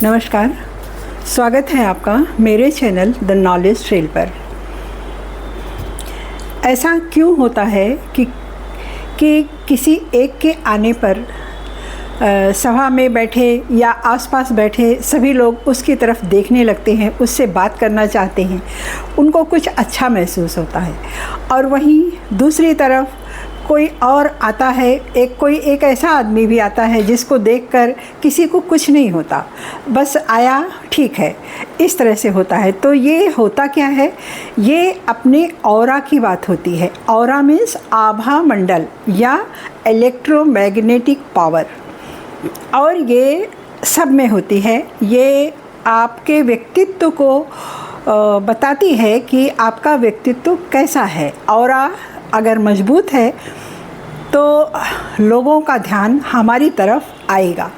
नमस्कार, स्वागत है आपका मेरे चैनल द नॉलेज ट्रेल पर। ऐसा क्यों होता है कि किसी एक के आने पर सभा में बैठे या आसपास बैठे सभी लोग उसकी तरफ देखने लगते हैं, उससे बात करना चाहते हैं, उनको कुछ अच्छा महसूस होता है। और वहीं दूसरी तरफ कोई और आता है, एक ऐसा आदमी भी आता है जिसको देखकर किसी को कुछ नहीं होता, बस आया ठीक है, इस तरह से होता है। तो ये होता क्या है, ये अपने ऑरा की बात होती है। ऑरा मीन्स आभा मंडल या इलेक्ट्रोमैग्नेटिक पावर, और ये सब में होती है। ये आपके व्यक्तित्व को बताती है कि आपका व्यक्तित्व कैसा है। ऑरा अगर मजबूत है तो लोगों का ध्यान हमारी तरफ आएगा,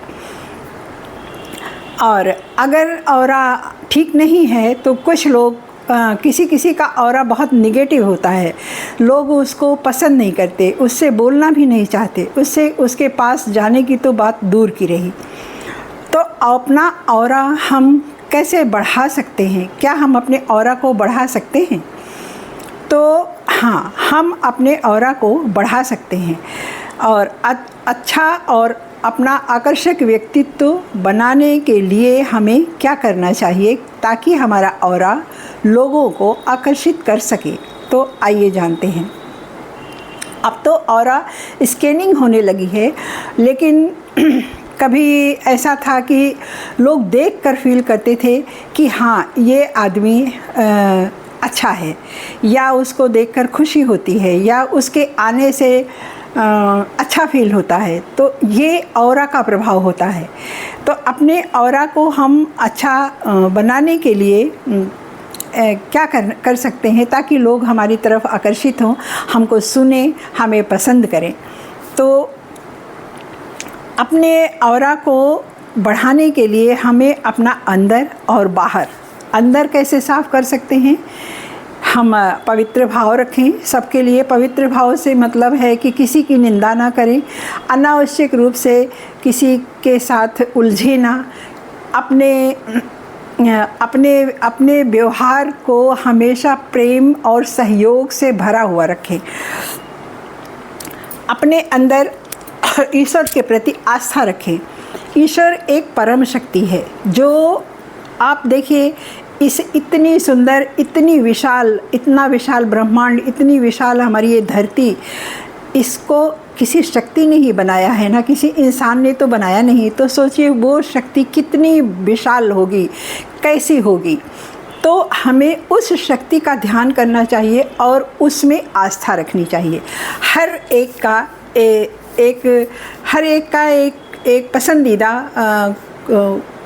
और अगर ऑरा ठीक नहीं है तो कुछ लोग किसी का ऑरा बहुत निगेटिव होता है, लोग उसको पसंद नहीं करते, उससे बोलना भी नहीं चाहते, उसके पास जाने की तो बात दूर की रही। तो अपना ऑरा हम कैसे बढ़ा सकते हैं? क्या हम अपने ऑरा को बढ़ा सकते हैं? तो हाँ, हम अपने ऑरा को बढ़ा सकते हैं और अच्छा और अपना आकर्षक व्यक्तित्व बनाने के लिए हमें क्या करना चाहिए ताकि हमारा ऑरा लोगों को आकर्षित कर सके। तो आइए जानते हैं। अब तो ऑरा स्कैनिंग होने लगी है, लेकिन कभी ऐसा था कि लोग देखकर फील करते थे कि हाँ, ये आदमी अच्छा है, या उसको देखकर खुशी होती है, या उसके आने से अच्छा फील होता है। तो ये ऑरा का प्रभाव होता है। तो अपने ऑरा को हम अच्छा बनाने के लिए क्या कर सकते हैं ताकि लोग हमारी तरफ आकर्षित हों, हमको सुने, हमें पसंद करें। तो अपने ऑरा को बढ़ाने के लिए हमें अपना अंदर और बाहर, अंदर कैसे साफ़ कर सकते हैं? हम पवित्र भाव रखें सबके लिए। पवित्र भाव से मतलब है कि किसी की निंदा ना करें, अनावश्यक रूप से किसी के साथ उलझे ना, अपने व्यवहार को हमेशा प्रेम और सहयोग से भरा हुआ रखें। अपने अंदर ईश्वर के प्रति आस्था रखें। ईश्वर एक परम शक्ति है जो, आप देखिए, इस इतनी सुंदर, इतना विशाल ब्रह्मांड, इतनी विशाल हमारी ये धरती, इसको किसी शक्ति ने ही बनाया है ना, किसी इंसान ने तो बनाया नहीं। तो सोचिए वो शक्ति कितनी विशाल होगी, कैसी होगी। तो हमें उस शक्ति का ध्यान करना चाहिए और उसमें आस्था रखनी चाहिए। हर एक का एक पसंदीदा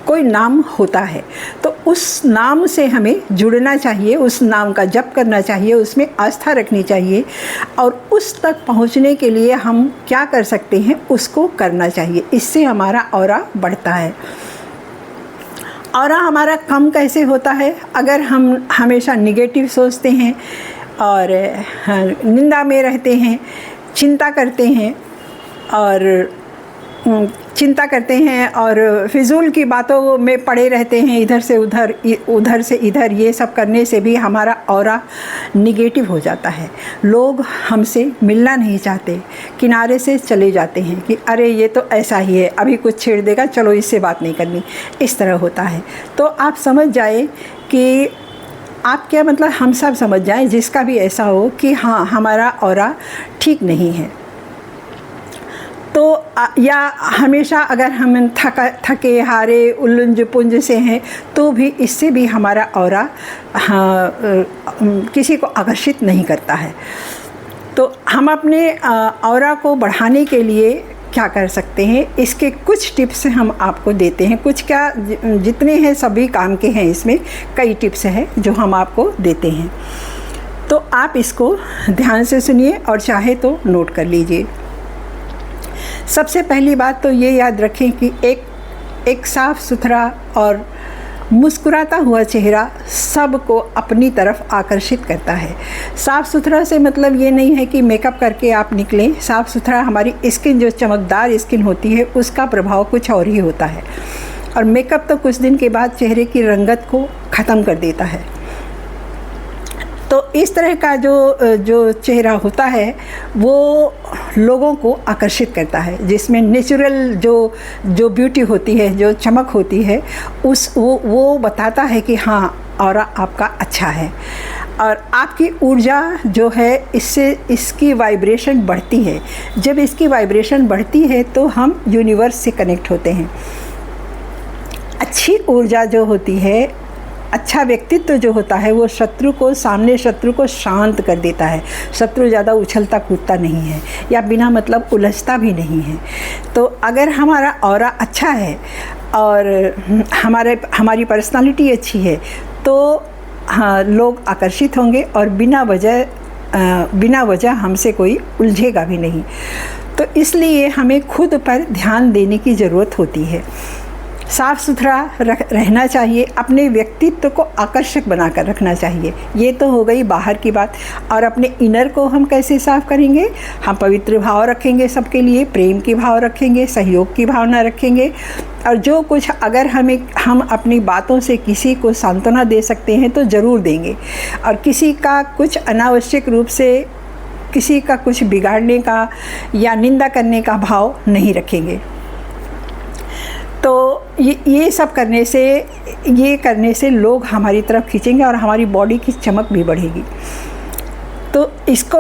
कोई नाम होता है, तो उस नाम से हमें जुड़ना चाहिए, उस नाम का जप करना चाहिए, उसमें आस्था रखनी चाहिए, और उस तक पहुंचने के लिए हम क्या कर सकते हैं उसको करना चाहिए। इससे हमारा ऑरा बढ़ता है। ऑरा हमारा कम कैसे होता है? अगर हम हमेशा निगेटिव सोचते हैं और निंदा में रहते हैं, चिंता करते हैं और फिजूल की बातों में पड़े रहते हैं, इधर से इधर, ये सब करने से भी हमारा ऑरा निगेटिव हो जाता है। लोग हमसे मिलना नहीं चाहते, किनारे से चले जाते हैं कि अरे ये तो ऐसा ही है, अभी कुछ छेड़ देगा, चलो इससे बात नहीं करनी, इस तरह होता है। तो आप समझ जाए कि आप क्या, मतलब हम सब समझ जाएं, जिसका भी ऐसा हो कि हाँ, हमारा ऑरा ठीक नहीं है। तो या हमेशा अगर हम थके हारे उलझ पुंज से हैं तो भी इससे भी हमारा ऑरा किसी को आकर्षित नहीं करता है। तो हम अपने ऑरा को बढ़ाने के लिए क्या कर सकते हैं, इसके कुछ टिप्स हम आपको देते हैं। कुछ क्या, जितने हैं सभी काम के हैं, इसमें कई टिप्स हैं जो हम आपको देते हैं। तो आप इसको ध्यान से सुनिए और चाहे तो नोट कर लीजिए। सबसे पहली बात तो ये याद रखें कि एक साफ़ सुथरा और मुस्कुराता हुआ चेहरा सबको अपनी तरफ आकर्षित करता है। साफ़ सुथरा से मतलब ये नहीं है कि मेकअप करके आप निकलें। साफ़ सुथरा, हमारी स्किन जो चमकदार स्किन होती है उसका प्रभाव कुछ और ही होता है। और मेकअप तो कुछ दिन के बाद चेहरे की रंगत को ख़त्म कर देता है। तो इस तरह का जो चेहरा होता है वो लोगों को आकर्षित करता है, जिसमें नेचुरल जो ब्यूटी होती है, जो चमक होती है, वो बताता है कि हाँ ऑरा आपका अच्छा है। और आपकी ऊर्जा जो है इसकी वाइब्रेशन बढ़ती है। जब इसकी वाइब्रेशन बढ़ती है तो हम यूनिवर्स से कनेक्ट होते हैं। अच्छी ऊर्जा जो होती है, अच्छा व्यक्तित्व जो होता है, वो सामने शत्रु को शांत कर देता है। शत्रु ज़्यादा उछलता कूदता नहीं है या बिना मतलब उलझता भी नहीं है। तो अगर हमारा ऑरा अच्छा है और हमारी पर्सनालिटी अच्छी है तो हाँ, लोग आकर्षित होंगे और बिना वजह हमसे कोई उलझेगा भी नहीं। तो इसलिए हमें खुद पर ध्यान देने की ज़रूरत होती है। साफ़ सुथरा रहना चाहिए, अपने व्यक्तित्व को आकर्षक बनाकर रखना चाहिए। ये तो हो गई बाहर की बात। और अपने इनर को हम कैसे साफ़ करेंगे? हम पवित्र भाव रखेंगे, सबके लिए प्रेम की भाव रखेंगे, सहयोग की भावना रखेंगे। और जो कुछ अगर हम अपनी बातों से किसी को सांत्वना दे सकते हैं तो ज़रूर देंगे। और किसी का कुछ अनावश्यक रूप से किसी का कुछ बिगाड़ने का या निंदा करने का भाव नहीं रखेंगे। तो ये सब करने से लोग हमारी तरफ खींचेंगे और हमारी बॉडी की चमक भी बढ़ेगी। तो इसको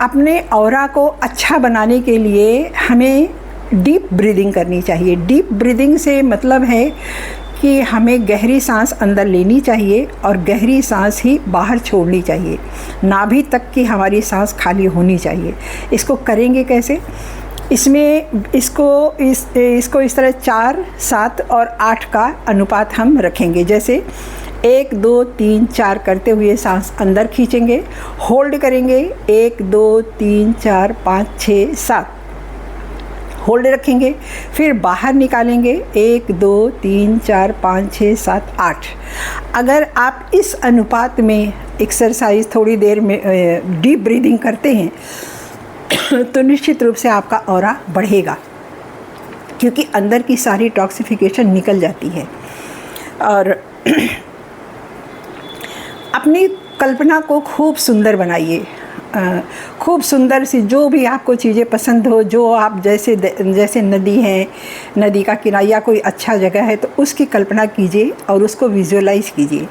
अपने ऑरा को अच्छा बनाने के लिए हमें डीप ब्रीदिंग करनी चाहिए। डीप ब्रीदिंग से मतलब है कि हमें गहरी सांस अंदर लेनी चाहिए और गहरी सांस ही बाहर छोड़नी चाहिए। नाभि तक की हमारी सांस खाली होनी चाहिए। इसको करेंगे कैसे? इसको इस तरह 4, 7 और 8 का अनुपात हम रखेंगे। जैसे 1, 2, 3, 4 करते हुए सांस अंदर खींचेंगे, होल्ड करेंगे 1, 2, 3, 4, 5, 6, 7, होल्ड रखेंगे, फिर बाहर निकालेंगे 1, 2, 3, 4, 5, 6, 7, 8। अगर आप इस अनुपात में एक्सरसाइज थोड़ी देर में डीप ब्रीदिंग करते हैं तो निश्चित रूप से आपका ऑरा बढ़ेगा, क्योंकि अंदर की सारी टॉक्सिफिकेशन निकल जाती है। और अपनी कल्पना को खूब सुंदर बनाइए। खूब सुंदर सी जो भी आपको चीज़ें पसंद हो, जो आप जैसे नदी है, नदी का किनारा या कोई अच्छा जगह है तो उसकी कल्पना कीजिए और उसको विजुअलाइज कीजिए।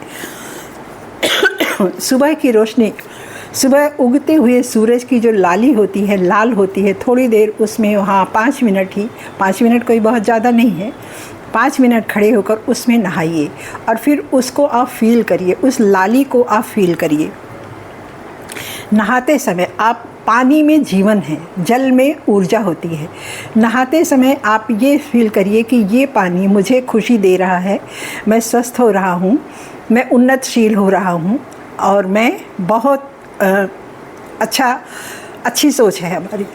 सुबह की रोशनी, सुबह उगते हुए सूरज की जो लाली होती है, लाल होती है, थोड़ी देर उसमें वहाँ 5 मिनट ही, 5 मिनट कोई बहुत ज़्यादा नहीं है, 5 मिनट खड़े होकर उसमें नहाइए और फिर उसको आप फील करिए, उस लाली को आप फील करिए। नहाते समय आप, पानी में जीवन है, जल में ऊर्जा होती है। नहाते समय आप ये फील करिए कि ये पानी मुझे खुशी दे रहा है, मैं स्वस्थ हो रहा हूँ, मैं उन्नतशील हो रहा हूँ और मैं बहुत अच्छी सोच है हमारी।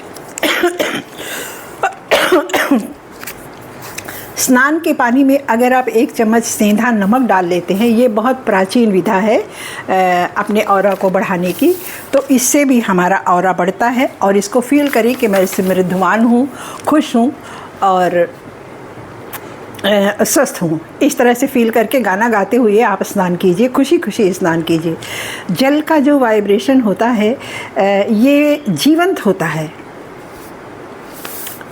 स्नान के पानी में अगर आप 1 चम्मच सेंधा नमक डाल लेते हैं, ये बहुत प्राचीन विधा है अपने ऑरा को बढ़ाने की, तो इससे भी हमारा ऑरा बढ़ता है। और इसको फील करें कि मैं समृद्धवान हूँ, खुश हूँ और स्वस्थ हूँ। इस तरह से फील करके गाना गाते हुए आप स्नान कीजिए, खुशी खुशी स्नान कीजिए। जल का जो वाइब्रेशन होता है ये जीवंत होता है।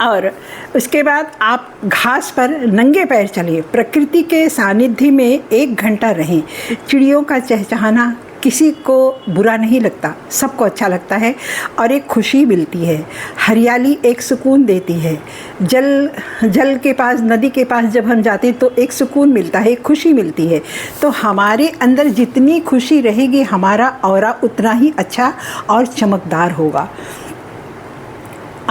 और उसके बाद आप घास पर नंगे पैर चलिए, प्रकृति के सानिध्य में 1 घंटा रहें। चिड़ियों का चहचहाना किसी को बुरा नहीं लगता, सबको अच्छा लगता है और एक खुशी मिलती है। हरियाली एक सुकून देती है। जल के पास, नदी के पास जब हम जाते हैं तो एक सुकून मिलता है, एक खुशी मिलती है। तो हमारे अंदर जितनी खुशी रहेगी, हमारा ऑरा उतना ही अच्छा और चमकदार होगा।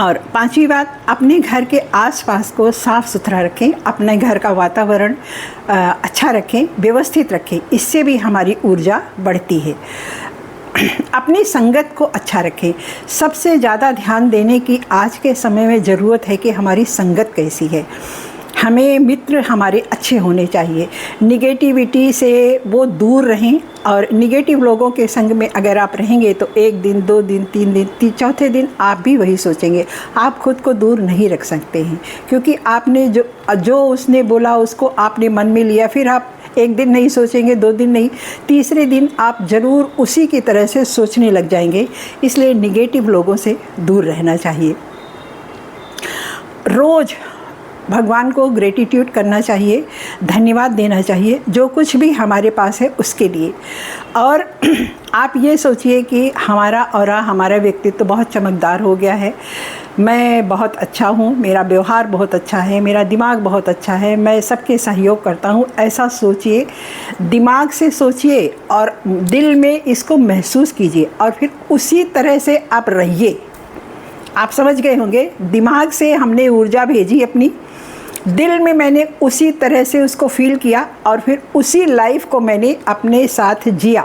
और 5वीं बात, अपने घर के आसपास को साफ़ सुथरा रखें, अपने घर का वातावरण अच्छा रखें, व्यवस्थित रखें, इससे भी हमारी ऊर्जा बढ़ती है। अपनी संगत को अच्छा रखें। सबसे ज़्यादा ध्यान देने की आज के समय में ज़रूरत है कि हमारी संगत कैसी है। हमें मित्र हमारे अच्छे होने चाहिए, निगेटिविटी से वो दूर रहें। और निगेटिव लोगों के संग में अगर आप रहेंगे तो 1 दिन 2 दिन 3 दिन चौथे दिन आप भी वही सोचेंगे। आप खुद को दूर नहीं रख सकते हैं, क्योंकि आपने जो उसने बोला उसको आपने मन में लिया। फिर आप 1 दिन नहीं सोचेंगे, 2 दिन नहीं, तीसरे दिन आप ज़रूर उसी की तरह से सोचने लग जाएंगे। इसलिए निगेटिव लोगों से दूर रहना चाहिए। रोज़ भगवान को ग्रेटिट्यूड करना चाहिए, धन्यवाद देना चाहिए जो कुछ भी हमारे पास है उसके लिए। और आप ये सोचिए कि हमारा ऑरा, हमारा व्यक्तित्व बहुत चमकदार हो गया है, मैं बहुत अच्छा हूँ, मेरा व्यवहार बहुत अच्छा है, मेरा दिमाग बहुत अच्छा है, मैं सबके सहयोग करता हूँ। ऐसा सोचिए, दिमाग से सोचिए और दिल में इसको महसूस कीजिए और फिर उसी तरह से आप रहिए। आप समझ गए होंगे, दिमाग से हमने ऊर्जा भेजी अपनी, दिल में मैंने उसी तरह से उसको फील किया और फिर उसी लाइफ को मैंने अपने साथ जिया।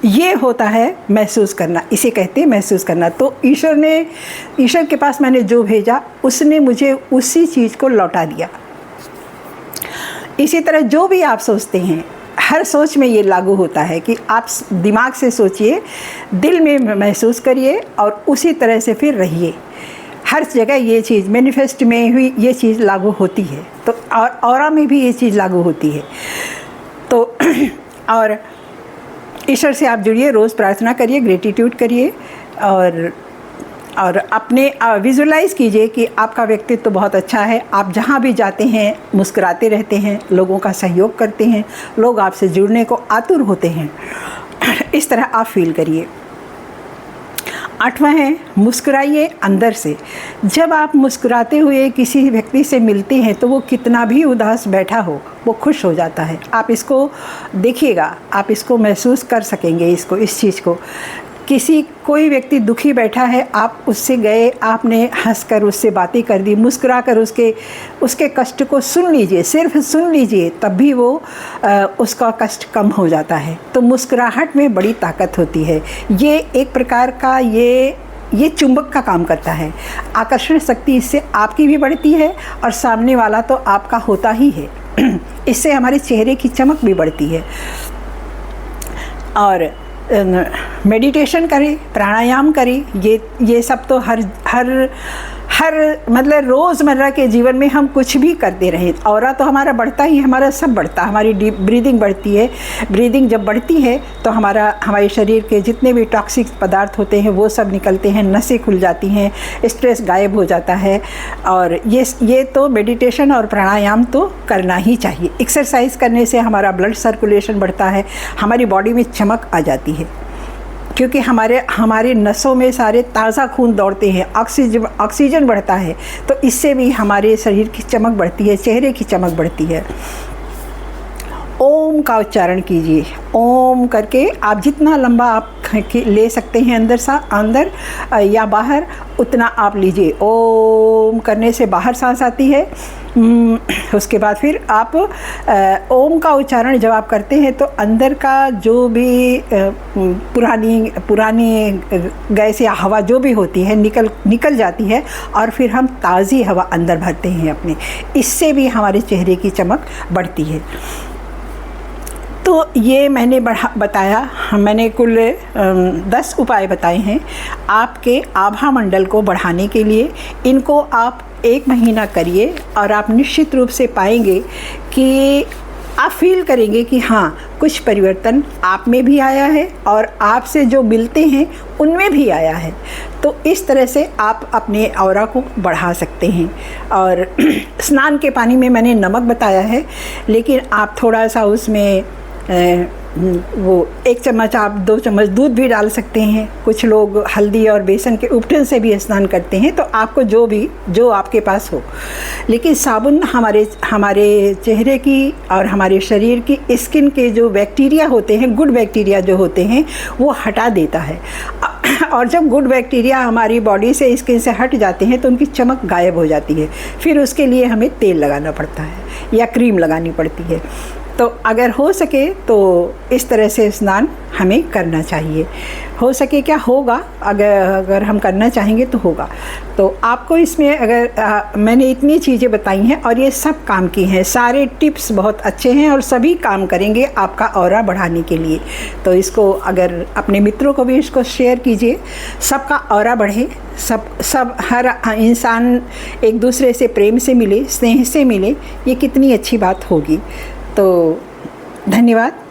ये होता है महसूस करना, इसे कहते हैं महसूस करना। तो ईश्वर के पास मैंने जो भेजा उसने मुझे उसी चीज़ को लौटा दिया। इसी तरह जो भी आप सोचते हैं, हर सोच में ये लागू होता है कि आप दिमाग से सोचिए, दिल में महसूस करिए और उसी तरह से फिर रहिए। हर जगह ये चीज़, मैनिफेस्ट में हुई ये चीज़ लागू होती है, तो और ऑरा में भी ये चीज़ लागू होती है। तो और ईश्वर से आप जुड़िए, रोज़ प्रार्थना करिए, ग्रेटिट्यूड करिए और अपने विजुलाइज़ कीजिए कि आपका व्यक्तित्व तो बहुत अच्छा है। आप जहाँ भी जाते हैं मुस्कुराते रहते हैं, लोगों का सहयोग करते हैं, लोग आपसे जुड़ने को आतुर होते हैं। इस तरह आप फील करिए। 8वां है, मुस्कुराइए अंदर से। जब आप मुस्कुराते हुए किसी व्यक्ति से मिलते हैं तो वो कितना भी उदास बैठा हो, वो खुश हो जाता है। आप इसको देखिएगा, आप इसको महसूस कर सकेंगे, इस चीज़ को। कोई व्यक्ति दुखी बैठा है, आप उससे गए, आपने हंसकर उससे बातें कर दी, मुस्कुराकर उसके कष्ट को सुन लीजिए, सिर्फ सुन लीजिए, तब भी वो उसका कष्ट कम हो जाता है। तो मुस्कुराहट में बड़ी ताकत होती है। ये एक प्रकार का ये चुंबक का काम करता है। आकर्षण शक्ति इससे आपकी भी बढ़ती है और सामने वाला तो आपका होता ही है। इससे हमारे चेहरे की चमक भी बढ़ती है। और मेडिटेशन करें, प्राणायाम करें, ये सब तो हर मतलब रोज़मर्रा के जीवन में हम कुछ भी करते रहें। ऑरा तो हमारा बढ़ता ही, हमारा सब बढ़ता, हमारी डीप ब्रीदिंग बढ़ती है। ब्रीदिंग जब बढ़ती है तो हमारे शरीर के जितने भी टॉक्सिक पदार्थ होते हैं वो सब निकलते हैं, नसें खुल जाती हैं, स्ट्रेस गायब हो जाता है। और ये तो मेडिटेशन और प्राणायाम तो करना ही चाहिए। एक्सरसाइज करने से हमारा ब्लड सर्कुलेशन बढ़ता है, हमारी बॉडी में चमक आ जाती है, क्योंकि हमारे नसों में सारे ताज़ा खून दौड़ते हैं, ऑक्सीजन बढ़ता है, तो इससे भी हमारे शरीर की चमक बढ़ती है, चेहरे की चमक बढ़ती है। ओम का उच्चारण कीजिए। ओम करके आप जितना लंबा आप ले सकते हैं अंदर या बाहर, उतना आप लीजिए। ओम करने से बाहर सांस आती है। उसके बाद फिर आप ओम का उच्चारण जब आप करते हैं तो अंदर का जो भी पुरानी गैस या हवा जो भी होती है निकल जाती है और फिर हम ताज़ी हवा अंदर भरते हैं अपने। इससे भी हमारे चेहरे की चमक बढ़ती है। तो ये मैंने बताया, मैंने कुल 10 उपाय बताए हैं आपके आभा मंडल को बढ़ाने के लिए। इनको आप 1 महीना करिए और आप निश्चित रूप से पाएंगे कि आप फील करेंगे कि हाँ, कुछ परिवर्तन आप में भी आया है और आपसे जो मिलते हैं उनमें भी आया है। तो इस तरह से आप अपने ऑरा को बढ़ा सकते हैं। और स्नान के पानी में मैंने नमक बताया है, लेकिन आप थोड़ा सा उसमें वो 1 चम्मच आप 2 चम्मच दूध भी डाल सकते हैं। कुछ लोग हल्दी और बेसन के उपटन से भी स्नान करते हैं। तो आपको जो आपके पास हो, लेकिन साबुन हमारे चेहरे की और हमारे शरीर की स्किन के जो बैक्टीरिया होते हैं, गुड बैक्टीरिया जो होते हैं, वो हटा देता है। और जब गुड बैक्टीरिया हमारी बॉडी से, स्किन से हट जाते हैं तो उनकी चमक गायब हो जाती है। फिर उसके लिए हमें तेल लगाना पड़ता है या क्रीम लगानी पड़ती है। तो अगर हो सके तो इस तरह से स्नान हमें करना चाहिए। हो सके क्या, होगा, अगर हम करना चाहेंगे तो होगा। तो आपको इसमें अगर मैंने इतनी चीज़ें बताई हैं और ये सब काम की हैं, सारे टिप्स बहुत अच्छे हैं और सभी काम करेंगे आपका ऑरा बढ़ाने के लिए। तो इसको अगर अपने मित्रों को भी इसको शेयर कीजिए, सबका ऑरा बढ़े, सब हर इंसान एक दूसरे से प्रेम से मिले, स्नेह से मिले, ये कितनी अच्छी बात होगी। तो धन्यवाद।